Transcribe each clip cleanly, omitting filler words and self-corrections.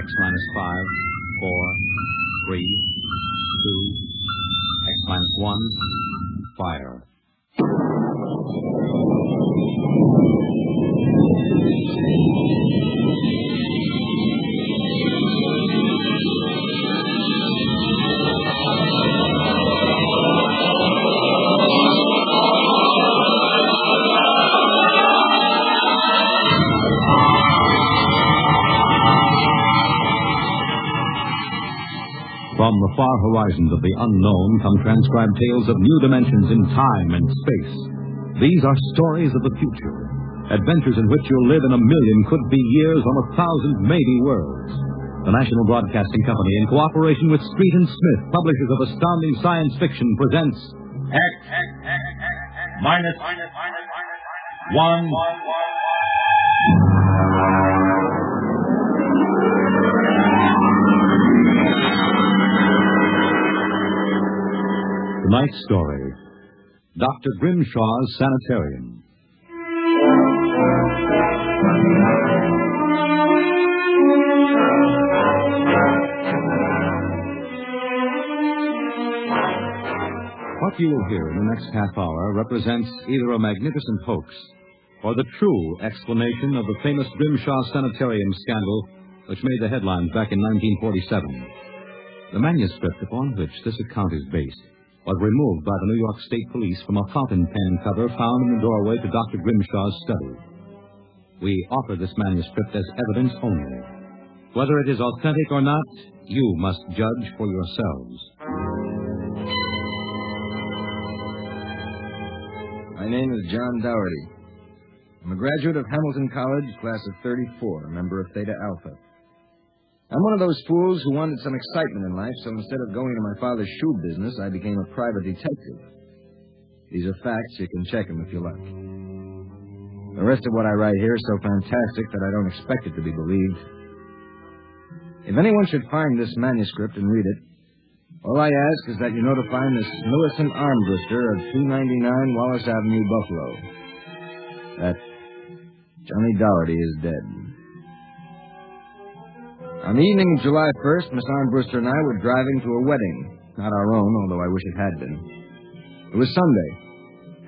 X minus 5, 4, 3, 2, X minus 1, fire. From the far horizons of the unknown come transcribed tales of new dimensions in time and space. These are stories of the future, adventures in which you'll live in a million could-be years on 1,000 maybe worlds. The National Broadcasting Company, in cooperation with Street and Smith, publishers of astounding science fiction, presents X minus 1. Tonight's story, Dr. Grimshaw'S Sanitorium. What you will hear in the next half hour represents either a magnificent hoax or the true explanation of the famous Grimshaw'S Sanitorium scandal which made the headlines back in 1947. The manuscript upon which this account is based was removed by the New York State Police from a fountain pen cover found in the doorway to Dr. Grimshaw's study. We offer this manuscript as evidence only. Whether it is authentic or not, you must judge for yourselves. My name is John Dougherty. I'm a graduate of Hamilton College, class of 34, a member of Theta Alpha. I'm one of those fools who wanted some excitement in life, so instead of going to my father's shoe business, I became a private detective. These are facts. You can check them if you like. The rest of what I write here is so fantastic that I don't expect it to be believed. If anyone should find this manuscript and read it, all I ask is that you notify Miss Millicent Armbruster of 299 Wallace Avenue, Buffalo, that Johnny Dougherty is dead. On the evening of July 1st, Miss Armbruster and I were driving to a wedding. Not our own, although I wish it had been. It was Sunday,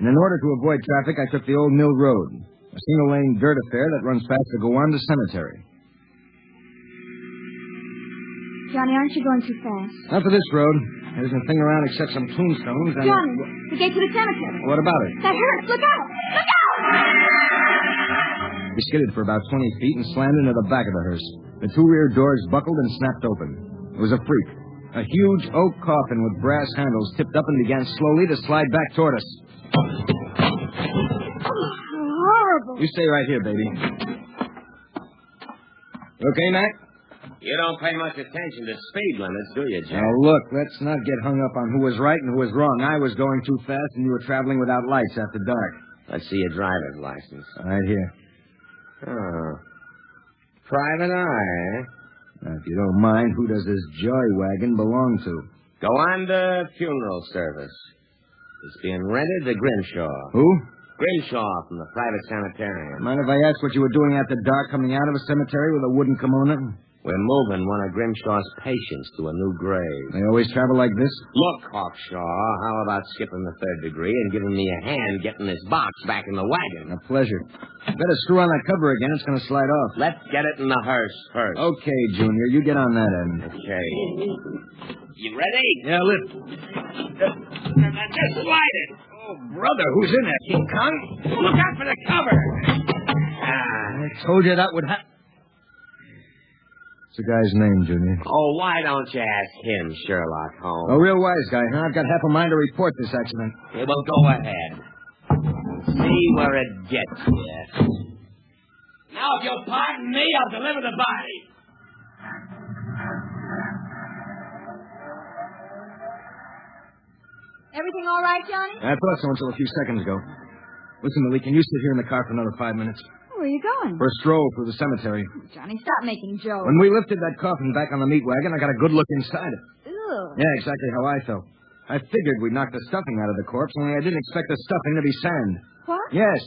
and in order to avoid traffic, I took the Old Mill Road, a single-lane dirt affair that runs past the Gowanda Cemetery. Johnny, aren't you going too fast? Not for this road. There isn't a thing around except some tombstones and... Johnny, the gate to the cemetery. What about it? That hurts. Look out! Look out! We skidded for about 20 feet and slammed into the back of the hearse. The two rear doors buckled and snapped open. It was a freak. A huge oak coffin with brass handles tipped up and began slowly to slide back toward us. Oh, horrible. You stay right here, baby. You okay, Mac? You don't pay much attention to speed limits, do you, Jack? Now, look, let's not get hung up on who was right and who was wrong. I was going too fast and you were traveling without lights after dark. Let's see your driver's license. Right here. Oh. Private eye, eh? Now, if you don't mind, who does this joy wagon belong to? Gowanda funeral service. It's being rented to Grimshaw. Who? Grimshaw from the private sanitarium. Mind if I ask what you were doing after dark coming out of a cemetery with a wooden kimono? We're moving one of Grimshaw's patients to a new grave. They always travel like this? Look, Hawkshaw, how about skipping the third degree and giving me a hand getting this box back in the wagon? A pleasure. Better screw on that cover again. It's going to slide off. Let's get it in the hearse first. Okay, Junior. You get on that end. Okay. You ready? Yeah, lift. Just slide it. Oh, brother, who's in there, King Kong? Look out for the cover. I told you that would happen. What's the guy's name, Junior? Oh, why don't you ask him, Sherlock Holmes? A real wise guy, huh? I've got half a mind to report this accident. Yeah, well, go ahead. See where it gets you. Now, if you'll pardon me, I'll deliver the body. Everything all right, Johnny? I thought so until a few seconds ago. Listen, Millie, can you sit here in the car for another 5 minutes? Where are you going? For a stroll through the cemetery. Johnny, stop making jokes. When we lifted that coffin back on the meat wagon, I got a good look inside it. Ew. Yeah, exactly how I felt. I figured we'd knock the stuffing out of the corpse, only I didn't expect the stuffing to be sand. What? Yes.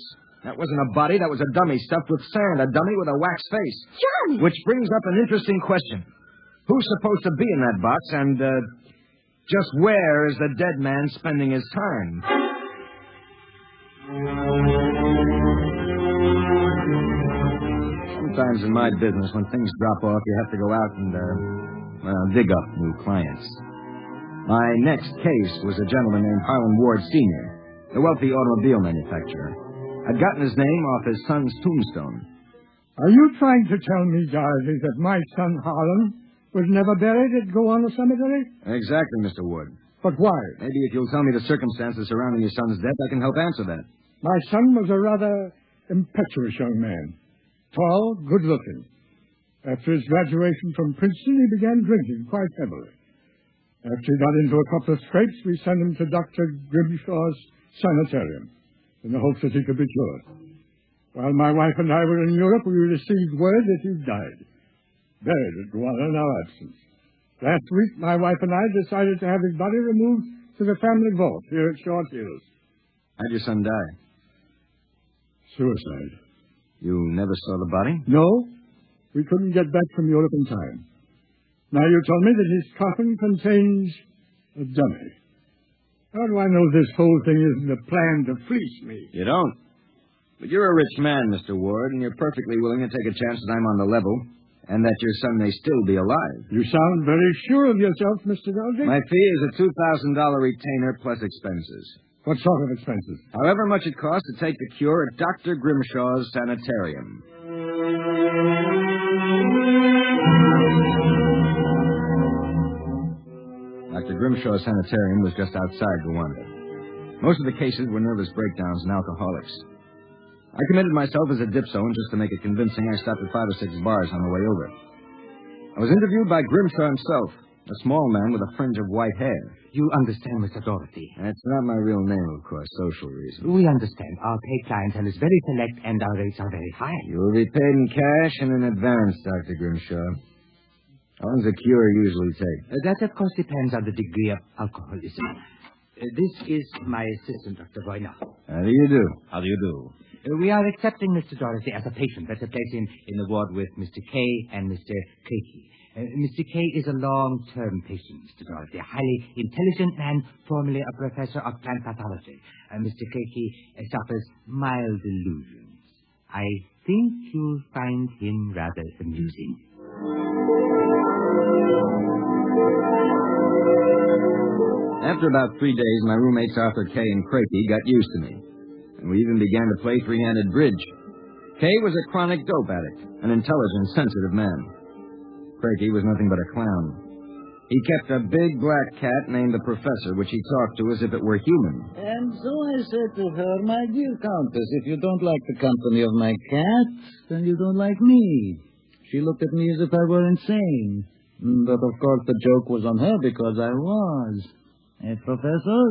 That wasn't a body. That was a dummy stuffed with sand. A dummy with a wax face. Johnny! Which brings up an interesting question. Who's supposed to be in that box, and, just where is the dead man spending his time? Sometimes in my business, when things drop off, you have to go out and, dig up new clients. My next case was a gentleman named Harlan Ward Sr., a wealthy automobile manufacturer. I'd gotten his name off his son's tombstone. Are you trying to tell me, Dorothy, that my son Harlan was never buried at Grimshaw'S Cemetery? Exactly, Mr. Ward. But why? Maybe if you'll tell me the circumstances surrounding your son's death, I can help answer that. My son was a rather impetuous young man. Tall, good-looking. After his graduation from Princeton, he began drinking quite heavily. After he got into a couple of scrapes, we sent him to Dr. Grimshaw'S Sanitorium in the hopes that he could be cured. While my wife and I were in Europe, we received word that he died. Buried at Guana in our absence. Last week, my wife and I decided to have his body removed to the family vault here at Short Hills. How'd your son die? Suicide. You never saw the body? No, we couldn't get back from Europe in time. Now you told me that his coffin contains a dummy. How do I know this whole thing isn't a plan to fleece me? You don't. But you're a rich man, Mr. Ward, and you're perfectly willing to take a chance that I'm on the level, and that your son may still be alive. You sound very sure of yourself, Mr. Dozier. My fee is a $2,000 retainer plus expenses. What sort of expenses? However much it costs to take the cure at Dr. Grimshaw'S Sanitorium. Dr. Grimshaw'S Sanitorium was just outside Rwanda. Most of the cases were nervous breakdowns and alcoholics. I committed myself as a dipso, and just to make it convincing, I stopped at 5 or 6 bars on the way over. I was interviewed by Grimshaw himself, a small man with a fringe of white hair. You understand, Mr. Doherty. That's not my real name, of course, social reasons. We understand. Our paid clientele is very select, and our rates are very high. You will be paid in cash and in advance, Dr. Grimshaw. How long does a cure usually take? That, of course, depends on the degree of alcoholism. This is my assistant, Dr. Boyner. How do you do? How do you do? We are accepting Mr. Dorothy as a patient. That's a place in the ward with Mr. K and Mr. Keiki. Mr. K is a long-term patient, Mr. Dorothy, highly intelligent and formerly a professor of plant pathology. Mr. Keiki suffers mild delusions. I think you'll find him rather amusing. After about 3 days, my roommates Arthur Kay and Craigie got used to me. And we even began to play three-handed bridge. Kay was a chronic dope addict, an intelligent, sensitive man. Craigie was nothing but a clown. He kept a big black cat named the Professor, which he talked to as if it were human. And so I said to her, my dear Countess, if you don't like the company of my cat, then you don't like me. She looked at me as if I were insane. But of course the joke was on her because I was. Professor?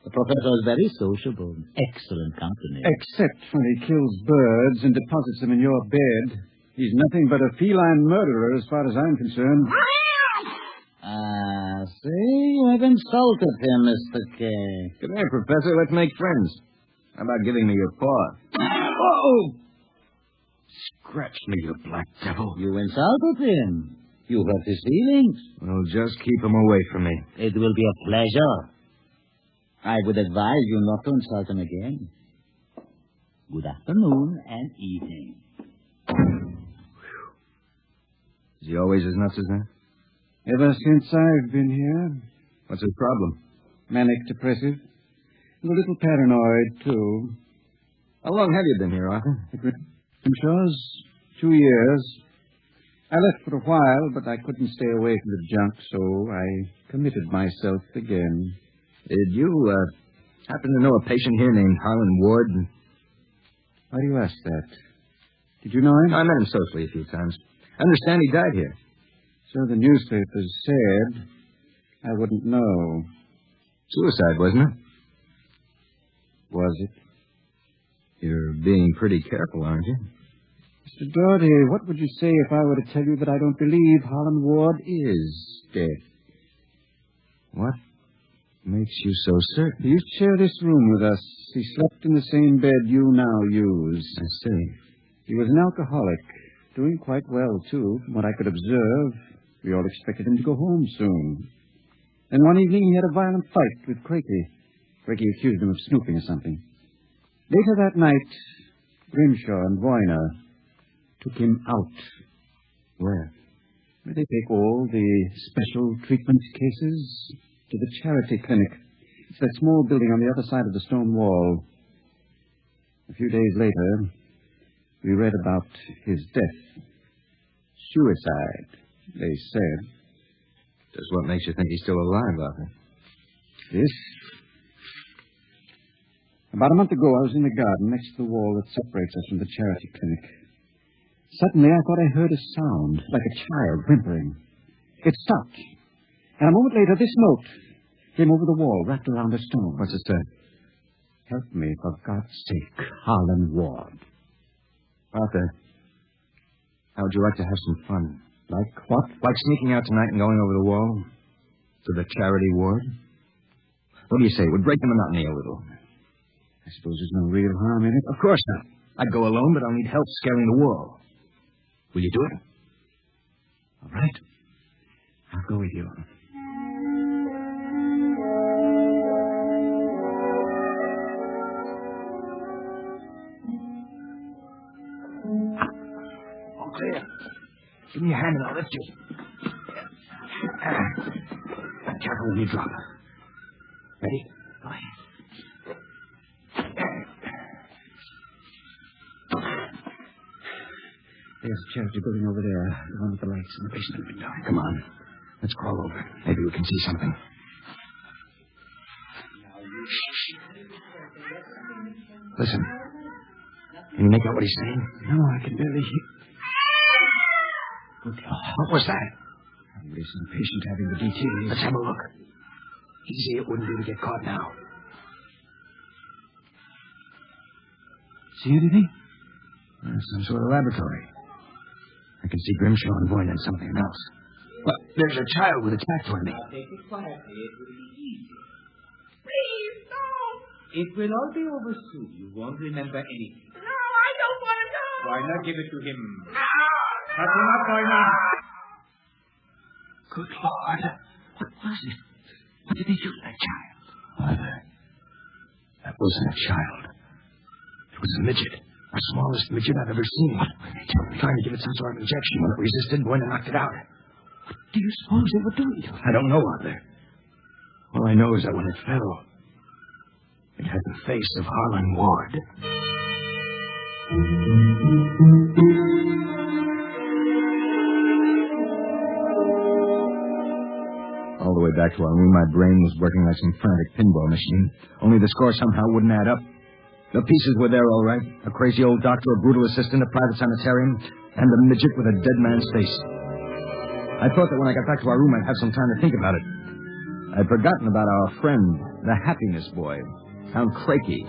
The professor is very sociable. Excellent company. Except when he kills birds and deposits them in your bed. He's nothing but a feline murderer as far as I'm concerned. See? You have insulted him, Mr. K. Come here, Professor. Let's make friends. How about giving me your paw? Oh! Scratch me, you black devil. You insulted him. You hurt his feelings. Well, just keep him away from me. It will be a pleasure. I would advise you not to insult him again. Good afternoon and evening. Is he always as nuts as that? Ever since I've been here. What's his problem? Manic depressive. And a little paranoid, too. How long have you been here, Arthur? Grimshaw's 2 years. I left for a while, but I couldn't stay away from the junk, so I committed myself again. Did you, happen to know a patient here named Harlan Ward? Why do you ask that? Did you know him? I met him socially a few times. I understand he died here. So the newspapers said. I wouldn't know. Suicide, wasn't it? Was it? You're being pretty careful, aren't you? Mr. Doherty, what would you say if I were to tell you that I don't believe Harlan Ward is dead? What? makes you so certain? He used to share this room with us. He slept in the same bed you now use. I see. He was an alcoholic, doing quite well, too, from what I could observe. We all expected him to go home soon. Then one evening he had a violent fight with Craigie. Craigie accused him of snooping or something. Later that night, Grimshaw and Voyner took him out. Where? Where they take all the special treatment cases to the charity clinic. It's that small building on the other side of the stone wall. A few days later, we read about his death. Suicide, they said. Just what makes you think he's still alive, Arthur? This? About a month ago, I was in the garden next to the wall that separates us from the charity clinic. Suddenly, I thought I heard a sound, like a child whimpering. It stopped. And a moment later, this note came over the wall, wrapped around a stone. What's it say? Help me, for God's sake, Harlan Ward. Arthur, how would you like to have some fun? Like what? Like sneaking out tonight and going over the wall? To the charity ward? What do you say? It would break the monotony a little. I suppose there's no real harm in it. Of course not. I'd go alone, but I'll need help scaling the wall. Will you do it? All right. I'll go with you. All clear. Give me your hand and I'll lift you. Careful when you drop. Ready? Go ahead. There's a charity building over there, the one with the lights and the basement window. Come on. Let's crawl over. Maybe we can see something. Listen. Can you make out what he's saying? No, I can barely hear. Good Lord. What was that? Probably some patient having the DT. Let's have a look. Easy it wouldn't be to get caught now. See anything? Some sort of laboratory. I can see Grimshaw and Voyne and something else. But there's a child with its back toward me. Take it quietly. It will be easy. Please, no. It will all be over soon. You won't remember anything. No, I don't want to go. Why not give it to him? No. Shut him up, Voyne. Good Lord. What was it? What did they do to that child? Arthur, that wasn't a child. It was a midget. The smallest midget I've ever seen. What were they doing? Trying to give it some sort of injection. When it resisted, Voyne knocked it out. What do you suppose they were doing to it? I don't know, Arthur. All I know is that when it fell, it had the face of Harlan Ward. All the way back to our room, my brain was working like some frantic pinball machine. Only the score somehow wouldn't add up. The pieces were there, all right. A crazy old doctor, a brutal assistant, a private sanitarium, and the midget with a dead man's face. I thought that when I got back to our room, I'd have some time to think about it. I'd forgotten about our friend, the happiness boy, Count Craigie.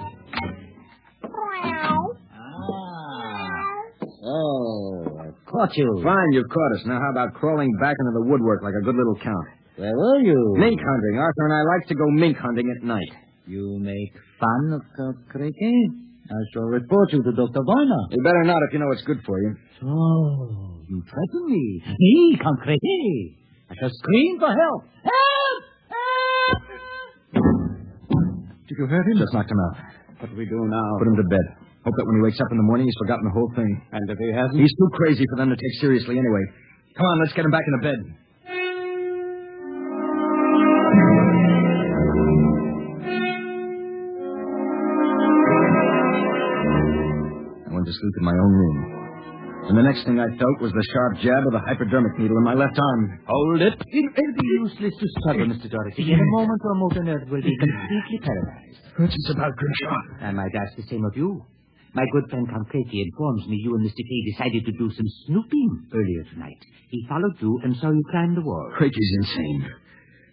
Oh, I caught you. Fine, you've caught us. Now how about crawling back into the woodwork like a good little count? Where were you? Mink hunting. Arthur and I like to go mink hunting at night. You make fun of Count Craigie? I shall report you to Dr. Voyner. You better not if you know it's good for you. Oh, you threaten me. Me, Count Craigie. I shall scream for help. Help! Help! Did you hurt him? Just knocked him out. What do we do now? Put him to bed. Hope that when he wakes up in the morning, he's forgotten the whole thing. And if he hasn't? He's too crazy for them to take seriously anyway. Come on, let's get him back into bed. I went to sleep in my own room. And the next thing I felt was the sharp jab of the hypodermic needle in my left arm. Hold it. It will be useless to struggle, Mr. Dorothy. In a moment, your motor nerve will be completely paralyzed. What's this about Grimshaw? I might ask the same of you. My good friend Count Craigie informs me you and Mr. Kay decided to do some snooping earlier tonight. He followed you and saw you climb the wall. Craigie's insane.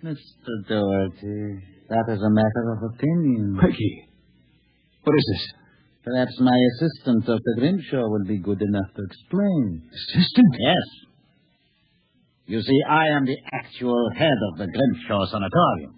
Mr. Doherty, that is a matter of opinion. Craigie, what is this? Perhaps my assistant, Dr. Grimshaw, will be good enough to explain. Assistant? Yes. You see, I am the actual head of the Grimshaw'S Sanitorium.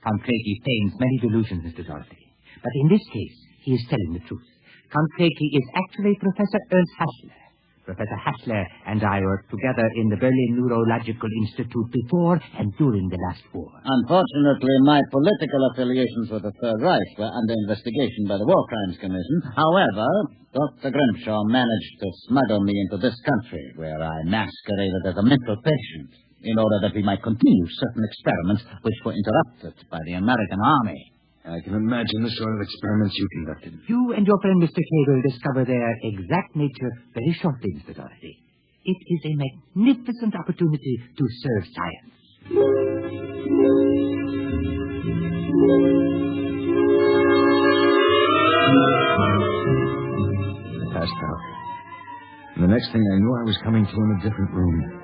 Count Craigie feigns many delusions, Mr. Dorothy. But in this case, he is telling the truth. Count Craigie is actually Professor Ernst Hassler. Professor Hassler and I worked together in the Berlin Neurological Institute before and during the last war. Unfortunately, my political affiliations with the Third Reich were under investigation by the War Crimes Commission. However, Dr. Grimshaw managed to smuggle me into this country, where I masqueraded as a mental patient, in order that we might continue certain experiments which were interrupted by the American Army. I can imagine the sort of experiments you conducted. You and your friend Mr. Kay will discover their exact nature very shortly, Mr. Dorothy. It is a magnificent opportunity to serve science. I passed out. And the next thing I knew, I was coming to in a different room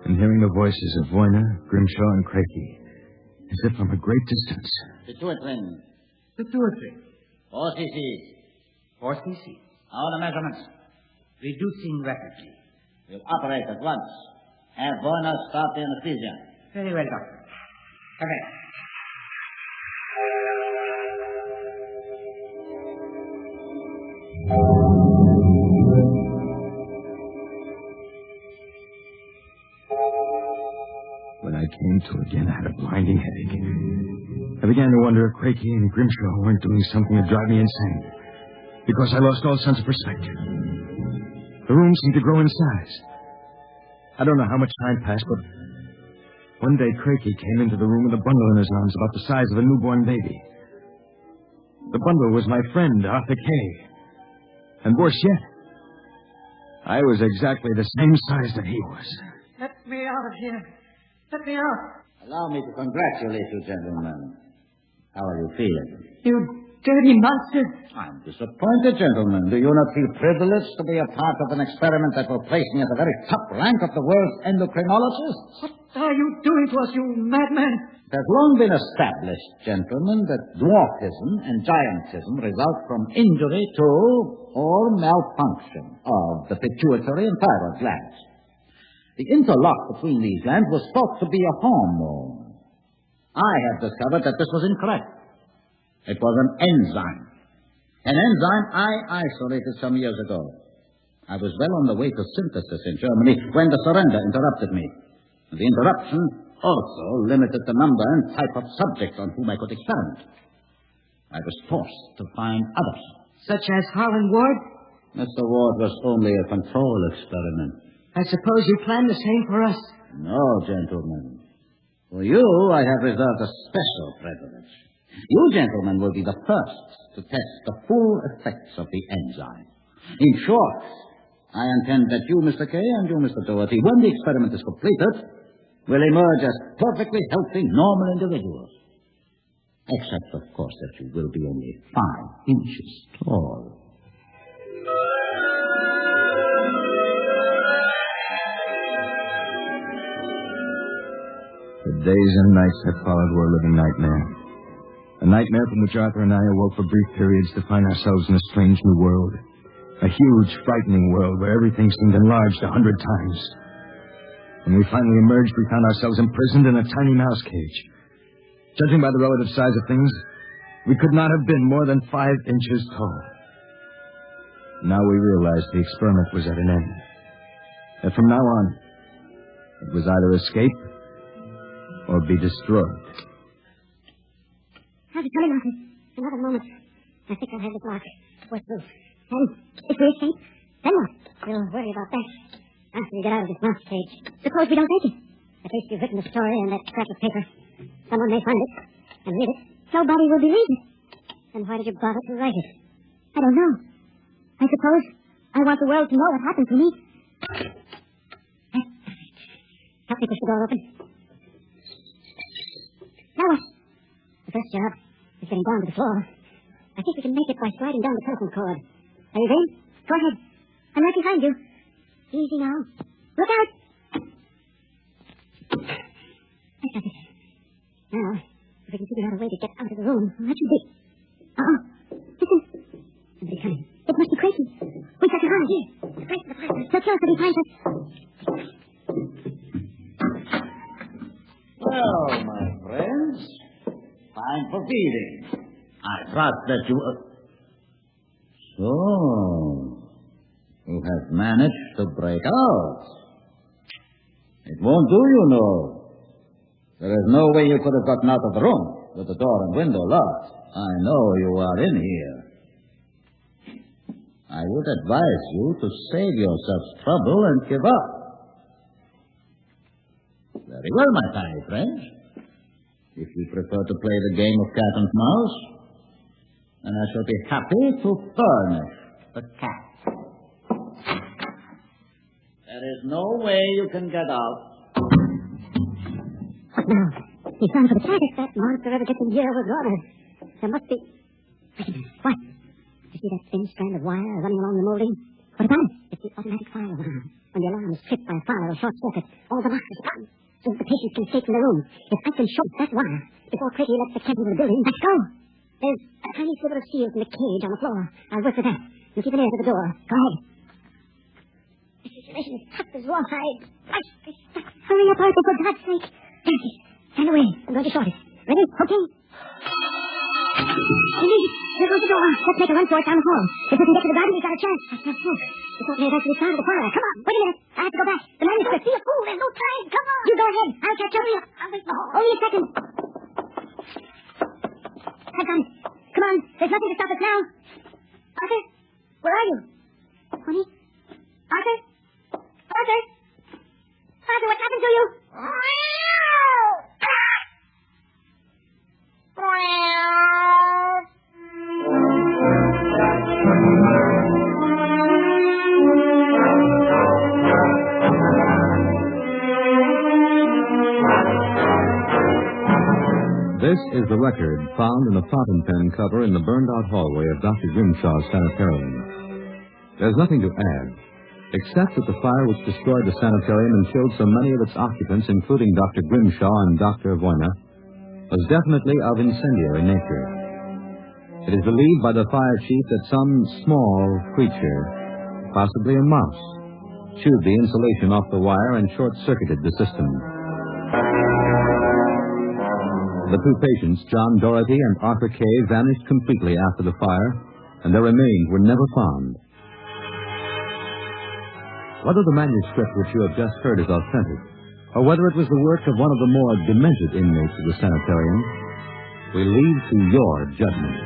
and hearing the voices of Voyner, Grimshaw, and Craigie, as if from a great distance. Pituitary. 4 cc's. 4 cc. All the measurements. Reducing rapidly. We'll operate at once. Have Voyner start the anesthesia. Very well, Doctor. Come here. When I came to again, I had a blinding headache. I began to wonder if Craigie and Grimshaw weren't doing something to drive me insane, because I lost all sense of perspective. The room seemed to grow in size. I don't know how much time passed, but one day Craigie came into the room with a bundle in his arms about the size of a newborn baby. The bundle was my friend, Arthur Kay. And worse yet, I was exactly the same size that he was. Let me out of here. Let me out. Allow me to congratulate you, gentlemen. How are you feeling? You dirty monster. I'm disappointed, gentlemen. Do you not feel privileged to be a part of an experiment that will place me at the very top rank of the world's endocrinologists? What are you doing to us, you madman? It has long been established, gentlemen, that dwarfism and giantism result from injury to or malfunction of the pituitary and thyroid glands. The interlock between these glands was thought to be a hormone. I have discovered that this was incorrect. It was an enzyme. An enzyme I isolated some years ago. I was well on the way to synthesis in Germany when the surrender interrupted me. The interruption also limited the number and type of subjects on whom I could experiment. I was forced to find others. Such as Harlan Ward? Mr. Ward was only a control experiment. I suppose you planned the same for us. No, gentlemen. For you, I have reserved a special privilege. You, gentlemen, will be the first to test the full effects of the enzyme. In short, I intend that you, Mr. Kay, and you, Mr. Doherty, when the experiment is completed, will emerge as perfectly healthy, normal individuals. Except, of course, that you will be only 5 inches tall. The days and nights that followed were a living nightmare. A nightmare from which Arthur and I awoke for brief periods to find ourselves in a strange new world. A huge, frightening world where everything seemed enlarged 100 times. When we finally emerged, we found ourselves imprisoned in a tiny mouse cage. Judging by the relative size of things, we could not have been more than 5 inches tall. Now we realized the experiment was at an end. That from now on, it was either escape or be destroyed. How's it coming, Arthur? Another moment. I think I'll have this lock. We're through. And if we escape, then what? We'll worry about that after we get out of this mouse cage. Suppose we don't take it. At least you've written the story on that scrap of paper. Someone may find it and read it. Nobody will believe it. Then why did you bother to write it? I don't know. I suppose I want the world to know what happened to me. Help me push the door open. Now what? The first job is getting down to the floor. I think we can make it by sliding down the telephone cord. Are you game? Go ahead. I'm right behind you. Easy now. Look out! I got it. Now, if we can figure out a way to get out of the room, that should be... Uh-oh. Listen. Somebody coming. It must be crazy. We got to hide here. Right to the fire. So close that he finds us. Well, my friends, Time for feeding. I trust that you... So, you have managed to break out. It won't do, you know. There is no way you could have gotten out of the room with the door and window locked. I know you are in here. I would advise you to save yourselves trouble and give up. Very well, my tiny friends. If you prefer to play the game of cat and mouse, then I shall be happy to furnish the cat. There is no way you can get out. What now? He's gone for the cat. If that monster ever gets in here with water, there must be... Wait a minute. What? You see that thin strand of wire running along the molding? What about it? It's the automatic fire alarm. When the alarm is tripped by a fire or short circuit, all the locks are spun, so that the patient can escape from the room. If I can short that wire before Quickie lets the cat into the building, let's go. There's a tiny sliver of steel from the cage on the floor. I'll work with that. You keep an ear to the door. Go ahead. This situation is tough as rawhide. Hurry up, Arthur, for God's sake. Nancy, stand away. I'm going to short it. Ready? Okay. Here goes the door. Let's make a run for it down the hall. If we can get to the garden, we've got a chance. That's not true. We thought maybe actually started the fire. Come on. Wait a minute. I have to go back. The manuscript. Be a fool. There's no time. Come on. You go ahead. I'll catch up. I'll wait. Only a second. I've done it. Come on. There's nothing to stop us now. Arthur? Where are you? Honey? Arthur? Arthur? Arthur, what's happened to you? This is the record found in the fountain pen cover in the burned-out hallway of Dr. Grimshaw'S Sanitorium. There's nothing to add, except that the fire which destroyed the sanitarium and killed so many of its occupants, including Dr. Grimshaw and Dr. Voyna, was definitely of incendiary nature. It is believed by the fire chief that some small creature, possibly a mouse, chewed the insulation off the wire and short-circuited the system. The two patients, John Doherty and Arthur Kay, vanished completely after the fire, and their remains were never found. Whether the manuscript which you have just heard is authentic, or whether it was the work of one of the more demented inmates of the sanitarium, we leave to your judgment.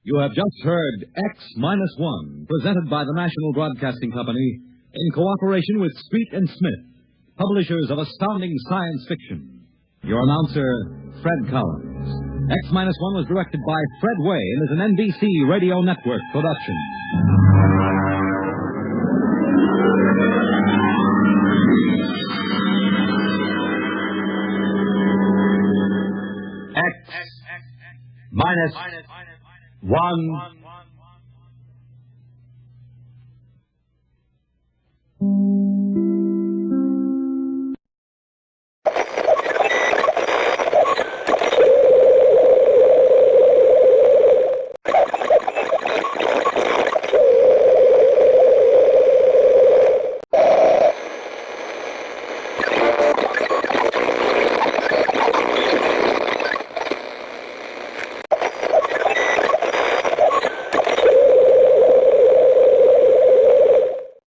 You have just heard X-1, presented by the National Broadcasting Company in cooperation with Street and Smith, publishers of astounding science fiction. Your announcer, Fred Collins. X-1 was directed by Fred Way and is an NBC Radio Network production. X-1